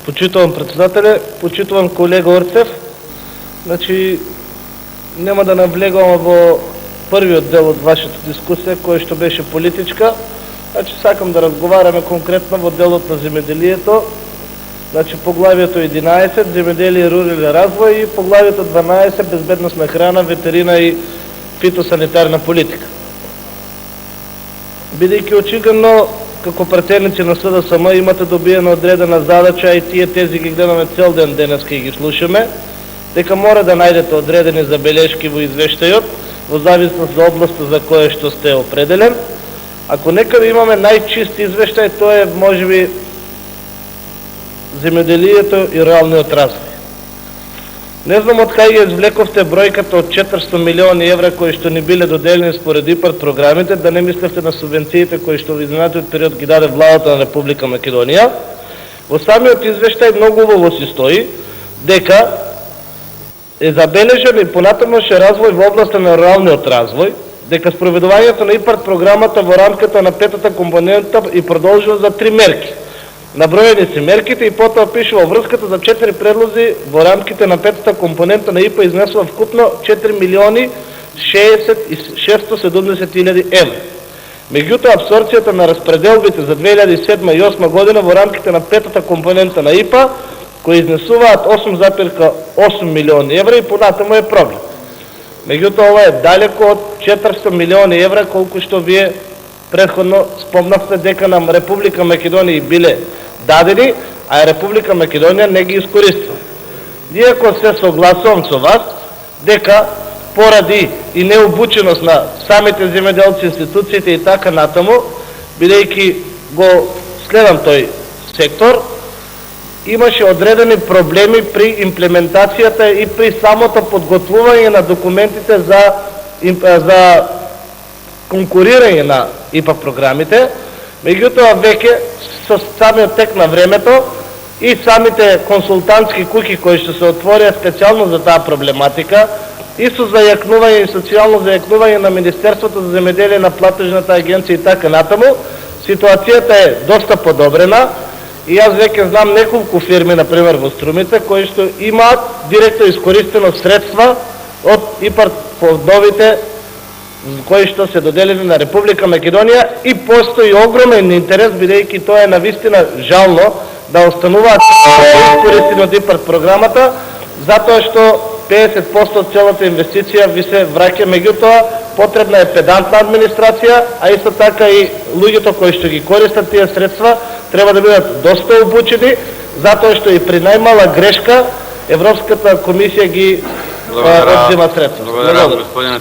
Почитувам председателя, почитувам колега Орцев. Значи, нема да навлегам во првиот дел од вашата дискусија, кој што беше политичка. Значи, сакам да разговараме конкретно во делот на земеделието. Значи, поглавието 11, земеделие и рурален развој, и поглавието 12, безбедностна храна, ветерина и фитосанитарна политика. Бидејќи очигледно, како пратеници на СДСМ имате добиена одредена задача и тие тези ги гледаме цел ден денеска и ги слушаме, дека мора да најдете одредени забелешки во извештајот, во зависност за областта за која што сте определен. Ако некаде имаме најчист извештај, тоа е можеби земеделието и руралниот развој. Не знам од кај ги извлековте бројката од 400 милиони евра кои што ни биле доделени според ИПАРД програмите, да не мислевте на субвенциите кои што во изминатиот период ги даде владата на Република Македонија. Во самиот извештај многу убаво си стои дека е забележен и понатамошен развој во областта на руралниот развој, дека спроведувањето на ИПАРД програмата во рамката на петата компонента и продолжува за 3 мерки. Наброени се мерките и потоа пишува врската за 4 предлози во рамките на петата компонента на ИПА изнесува вкупно 4 милиони 670.000 евра. Меѓутоа, абсорбцијата на распределбите за 2007 и 2008 година во рамките на петата компонента на ИПА, кои изнесуваат 8,8 милиони евра и понатаму е проблем. Меѓутоа, ова е далеко од 400 милиони евра, колку што вие претходно спомнавте дека нам Република Македонија биле дадени, а Република Македонија не ги искористила. Иако се согласувам со вас, дека поради и необученост на самите земјоделци, институциите и така натаму, бидејќи го следам тој сектор, имаше одредени проблеми при имплементацијата и при самото подготвување на документите за конкурирање на ИПА програмите. Меѓутоа, веќе со самиот тек на времето и самите консултантски куќи кои што се отворија специјално за таа проблематика и со зајакнување и социјално зајакнување на Министерството за земеделие, на платежната агенција и така натаму, ситуацијата е доста подобрена и јас веќе знам неколку фирми, например во Струмица, кои што имаат директно искористено средства од ИПАРД фондовите кои што се доделени на Република Македонија и постои огромен интерес, бидејќи тоа е навистина жално да остануваат искористени од ИПАРД програмата, затоа што 50% од целата инвестиција ви се враќа. Меѓутоа, потребна е педантна администрација, а исто така и луѓето кои што ги користат тие средства треба да бидат доста обучени, затоа што и при најмала грешка Европската комисија ги одзема средства. Благодарам, господине